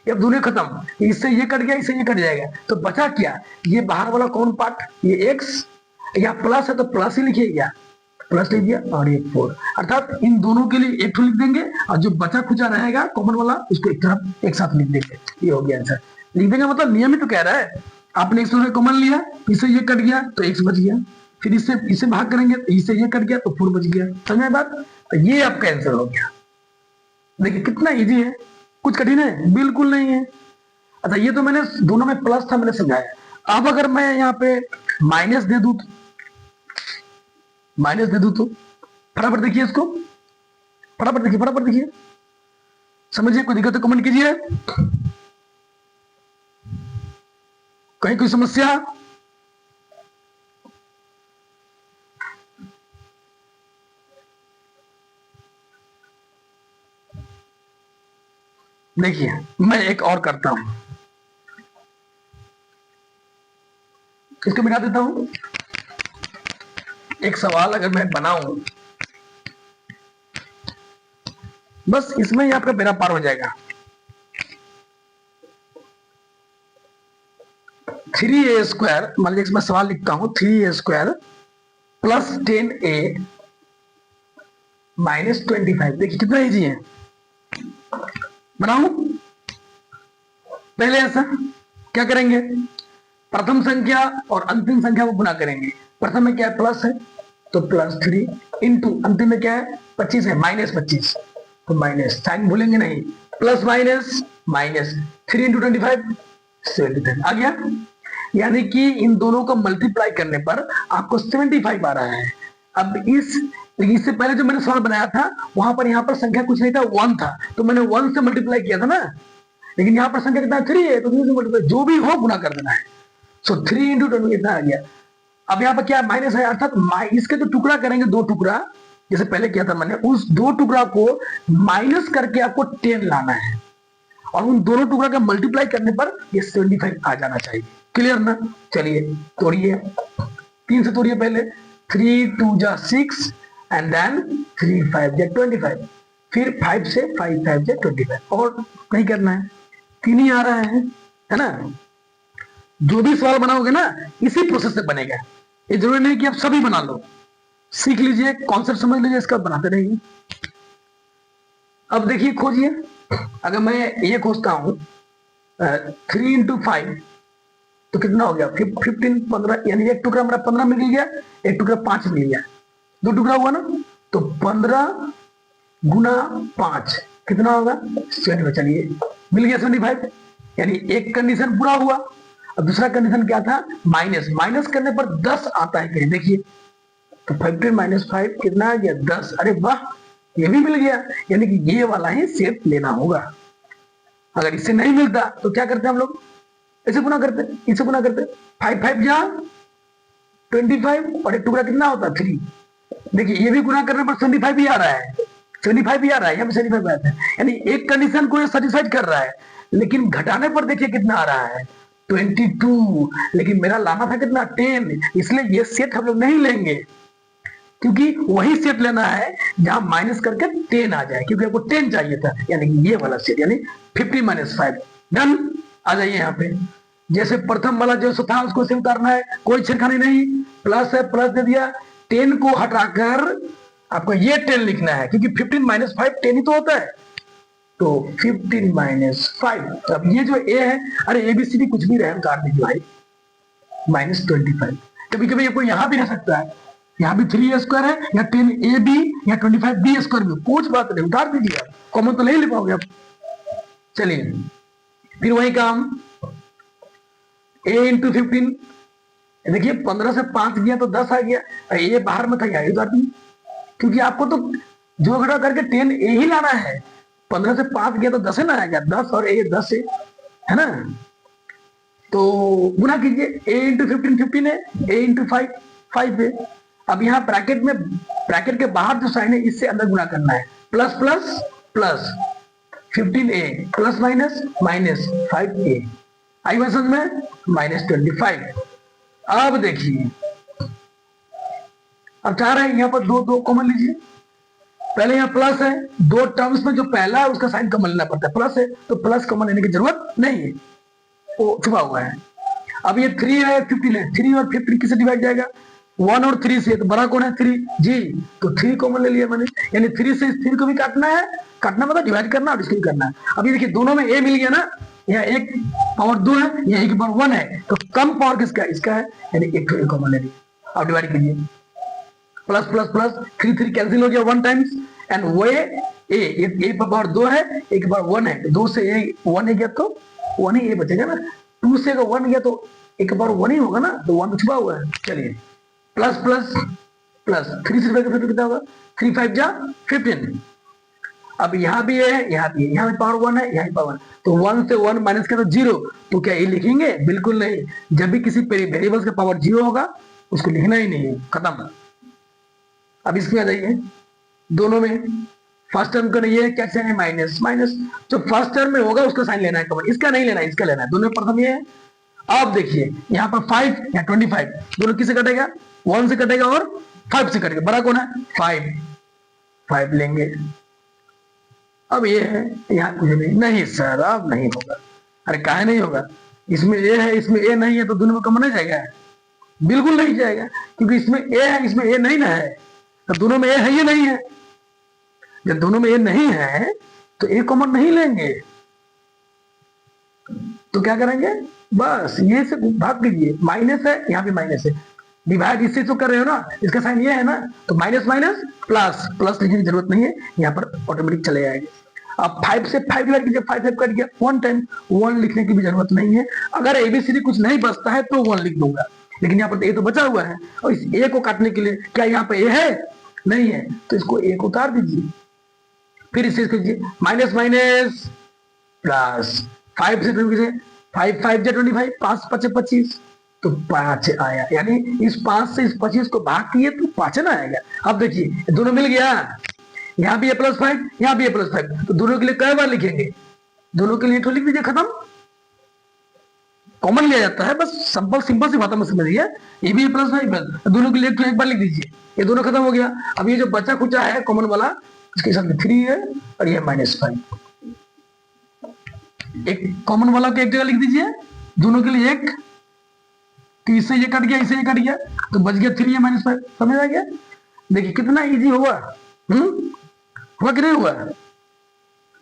अब दोनों खत्म, इससे ये कट गया, इससे ये कट जाएगा, तो बचा क्या? ये बाहर वाला कौन पार्ट, ये x, या प्लस है तो प्लस ही लिखिए, क्या प्लस लिख दिया, और ये 4, अर्थात इन दोनों के लिए एक लिख देंगे, और जो बचा खुचा रहेगा कॉमन वाला उसको एक तरफ एक साथ लिख देंगे। ये हो गया आंसर। लिख देंगे मतलब नियम ही तो कह रहा है, आपने x कॉमन लिया, इससे ये कट गया तो x बच गया, फिर इससे भाग करेंगे तो इससे ये कट गया तो 4 बच गया। समझ में बात? तो ये आपका आंसर हो गया। देखिए कितना इजी है, कुछ कठिन है बिल्कुल नहीं है। अच्छा, ये तो मैंने दोनों में प्लस था, मैंने समझाया। अब अगर मैं यहाँ पे माइनस दे दूं तो फटाफट देखिए इसको, फटाफट देखिए, समझिए। कोई दिक्कत तो कमेंट कीजिए, कहीं कोई समस्या? देखिए मैं एक और करता हूं, इसको मिटा देता हूं। एक सवाल अगर मैं बनाऊं, बस इसमें ही आपका बेड़ा पार हो जाएगा। 3a² मान लीजिए, मैं सवाल लिखता हूं 3a² प्लस 10a माइनस 25। देखिए कितना इजी है, बनाऊं? पहले ऐसा क्या करेंगे, प्रथम संख्या और अंतिम संख्या को गुना करेंगे। प्रथम में क्या है, प्लस है, तो प्लस 3 इंटू अंतिम में क्या है, 25 है, माइनस 25, तो माइनस साइन भूलेंगे नहीं, प्लस माइनस माइनस 3 इंटू 25 75 आ गया। यानी कि इन दोनों को मल्टीप्लाई करने पर आपको 75 आ रहा है। अब इससे पहले जो मैंने सवाल बनाया था वहां पर यहाँ पर संख्या कुछ नहीं था, 1 था, तो मैंने 1 से मल्टीप्लाई किया था ना। लेकिन यहाँ पर संख्या कितना 3 है, तो 3 से मल्टीप्लाई जो भी हो गुना कर देना है। सो 3 इंटू 20 कितना आ गया। अब यहाँ पर क्या माइनस है, अर्थात इसके तो टुकड़ा करेंगे, 2 टुकड़ा जैसे पहले किया था मैंने, उस 2 टुकड़ा को माइनस करके आपको 10 लाना है, और उन दोनों टुकड़ा का मल्टीप्लाई करने पर ये 75 आ जाना चाहिए। क्लियर ना? चलिए तोड़िए, 3 से तोड़िए पहले, 3 2 जा 6 एंड देन 3 5 जा 25, फिर 5 से 5 5 जा 25, और नहीं करना है, 3 ही आ रहा है ना। जो भी सवाल बनाओगे ना इसी प्रोसेस से बनेगा, ये जरूरी नहीं कि आप सभी बना लो, सीख लीजिए, कॉन्सेप्ट समझ लीजिए, इसका बनाते रहिए। अब देखिए खोजिए, अगर मैं ये खोजता हूं 3 इंटू 5 तो कितना हो गया, 15 15, यानी एक टुकड़ा मेरा 15 मिल गया, एक टुकड़ा 5 मिल गया, 2 टुकड़ा हुआ ना, तो 15 गुना 5 कितना होगा 75। चलिए मिल गया 75, यानी एक कंडीशन पूरा हुआ। अब दूसरा कंडीशन क्या था, माइनस करने पर 10 आता है कहीं, देखिए तो 15 माइनस 5 कितना आ गया 10। अरे वाह, ये भी मिल गया, यानी कि ये वाला ही सेट लेना होगा। अगर इससे नहीं मिलता तो क्या करते हम लोग, ऐसे गुना करते, इससे गुना करते, 5 5 जा 25, और एक टुकड़ा कितना होता है 3। देखिए ये भी गुना करने पर 75 ही आ रहा है, 75 ही आ रहा है, यहाँ पे 75 आता है, यानी एक कंडीशन को ये सेटिस्फाइड कर रहा है। लेकिन घटाने पर देखिए कितना आ रहा है 22, लेकिन मेरा लाना था कितना 10, इसलिए ये सेट हम लोग नहीं लेंगे, क्योंकि वही सेट लेना है जहां माइनस करके 10 आ जाए, क्योंकि आपको 10 चाहिए था, यानी कि ये वाला सेट, यानी 50 माइनस 5। डन, आ जाइए यहाँ पे, जैसे प्रथम वाला जो था उसको सिर्फ करना है, कोई छेड़खानी नहीं, प्लस है प्लस दे दिया, 10 को हटाकर आपको ये 10 लिखना है, क्योंकि 15 माइनस 5 10 ही तो होता है, तो 15 माइनस 5। अब ये जो ए है, अरे एबीसीडी कुछ भी रहे काट दीजिए भाई, माइनस 25। कभी कभी ये कोई यहाँ भी रह सकता है, यहाँ भी 3a² है, या 10ab या 25b² भी, कुछ बात नहीं, उतार दीजिए, आप कॉमन तो नहीं ले पाओगे आप। चलिए फिर वही काम, a इंटू 15, देखिए 15 से 5 गया तो 10 आ गया, ये बाहर में था, यहाँ उतार दी, क्योंकि आपको तो जो घटा करके 10a ही लाना है, 15 से 5 गया तो 10 है ना आएगा, 10 और a 10 है ना, तो गुना कीजिए, a इंटू 15 15 है, a इंटू 5 5 है। अब यहाँ ब्रैकेट के बाहर जो साइन है इससे अंदर गुना करना है, plus plus plus, 15a plus minus minus 5a। आई बात समझ में? -25। अब देखिए, अब चाह रहे हैं यहाँ पर दो दो कॉमन लीजिए। पहले यहाँ प्लस है, दो टर्म्स में जो पहला है उसका साइन कॉमन लेना पड़ता है। प्लस है तो प्लस कॉमन लेने की जरूरत नहीं है, वो छुपा हुआ है। अब ये 3 है 15 है, 3 और 15 किससे डिवाइड जाएगा? 1 और 3 से। तो बड़ा कौन है? 3 जी, तो 3 कॉमन ले लिया मैंने, यानी 3 से इस 3 को भी काटना है, काटना मतलब डिवाइड करना और इसको भी करना है। अभी देखिए दोनों में a मिल गया ना, यहाँ एक पावर 2 है, यहाँ एक पावर 1 है, तो कम पावर किसका? इसका है, यानी एक तो कॉमन ले लिया। अब डिवाइड कीजिए, प्लस प्लस प्लस 3 कैंसिल हो गया 1 टाइम्स, एंड वो ए पावर 2 है, एक पावर 1 है, 2 से ए 1 है गया तो 1 ही ए बचेगा ना, 2 से अगर 1 गया तो एक बार 1 ही होगा ना, तो 1 तो छुपा हुआ है। चलिए प्लस प्लस प्लस 3 से डिवाइड करके कितना होगा? 3 5 जा 15। अब यहाँ भी है, यहाँ भी है, यहाँ भी पावर 1 है, यहाँ भी पावर 1, तो 1 से 1 माइनस का तो 0, तो क्या ये लिखेंगे? बिल्कुल नहीं। जब भी किसी वेरिएबल्स का पावर 0 होगा उसको लिखना ही नहीं है, खत्म। अब इसमें आ जाइए, दोनों में फर्स्ट टर्म का नहीं है, क्या साइन है? Minus minus. जो फर्स्ट टर्म में होगा उसका साइन लेना है कॉमन, इसका नहीं लेना है, इसका लेना है। दोनों में प्रथम ये है। अब देखिए यहाँ पर 5 या 25, दोनों किससे कटेगा? 1 से कटेगा और 5 से कटेगा। बड़ा कौन है? 5 लेंगे। अब ये है, यहाँ कुछ नहीं सर, अब नहीं होगा। अरे काहे नहीं होगा? इसमें ए है, इसमें ए नहीं है, तो दोनों में कॉमन नहीं जाएगा? बिल्कुल नहीं जाएगा, क्योंकि इसमें ए है, इसमें ए नहीं ना है, तो दोनों में ए है, ये नहीं है। जब दोनों में ए नहीं है तो ए कॉमन नहीं लेंगे, तो क्या करेंगे? बस ये से भाग कीजिए, माइनस है, यहाँ भी माइनस है, डिवाइड इससे तो कर रहे हो ना, इसका साइन ये है ना, तो माइनस माइनस प्लस, प्लस लिखने की जरूरत नहीं है, यहाँ पर ऑटोमेटिक चले जाएंगे। अब 5 से 5 डिवाइड कीजिए, 5 5 कट गया, 1 टाइम, 1 लिखने की भी जरूरत नहीं है। अगर एबीसीडी कुछ नहीं बचता है तो 1 लिख दूंगा, लेकिन यहाँ पर ए तो बचा हुआ है, और इस ए को काटने के लिए क्या यहाँ पे ए है? नहीं है, तो इसको ए को उतार दीजिए, फिर इसे कीजिए माइनस माइनस प्लस, 5 से 5 5 जा 25, 5 5 25, तो 5 आया, यानी इस 5 से इस 25 को भाग किए तो 5 ना आएगा। अब देखिए दोनों मिल गया, यहाँ भी है +5, यहाँ भी है +5, तो दोनों के लिए कई बार लिखेंगे? दोनों के लिए तो लिख दीजिए, खत्म, कॉमन लिया जाता है, बस सिंपल सिंपल सी बातों में समझिए। ये भी +5, दोनों के लिए तो एक बार लिख दीजिए, ये दोनों खत्म हो गया। अब ये जो बचा खुचा है कॉमन वाला, इसके साथ 3 है और ये -5, एक कॉमन वाला को एक जगह लिख दीजिए, दोनों के लिए एक, तो इससे ये कट गया, इससे ये कट गया, तो बच गया 3 है -5। समझ आ गया? देखिए कितना इजी हुआ, हुआ कि नहीं हुआ?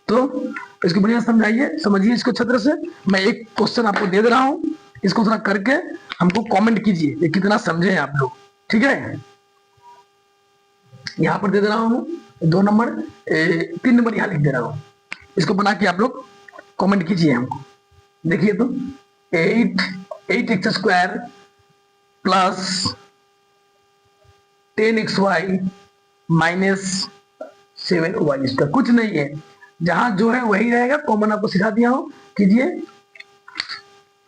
तो इसको बढ़िया समझाइए, समझिए इसको छत्र से। मैं एक क्वेश्चन आपको दे रहा हूं, इसको थोड़ा करके हमको कमेंट कीजिए ये कितना समझे हैं आप लोग, ठीक है? यहां पर दे रहा हूं 2 नंबर, 3 नंबर यहां लिख दे रहा हूं, इसको बना के आप लोग कमेंट कीजिए हमको। देखिए तो 8x² plus 10xy minus 7y, इसका कुछ नहीं है, जहां जो है वही रहेगा, कॉमन आपको सिखा दिया हूं, कीजिए।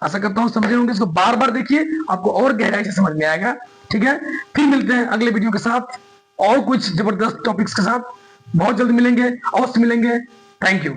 आशा करता हूं समझे होंगे, इसको बार बार देखिए, आपको और गहराई से समझ में आएगा, ठीक है? फिर मिलते हैं अगले वीडियो के साथ और कुछ जबरदस्त टॉपिक्स के साथ, बहुत जल्द मिलेंगे, अवश्य मिलेंगे। Thank you.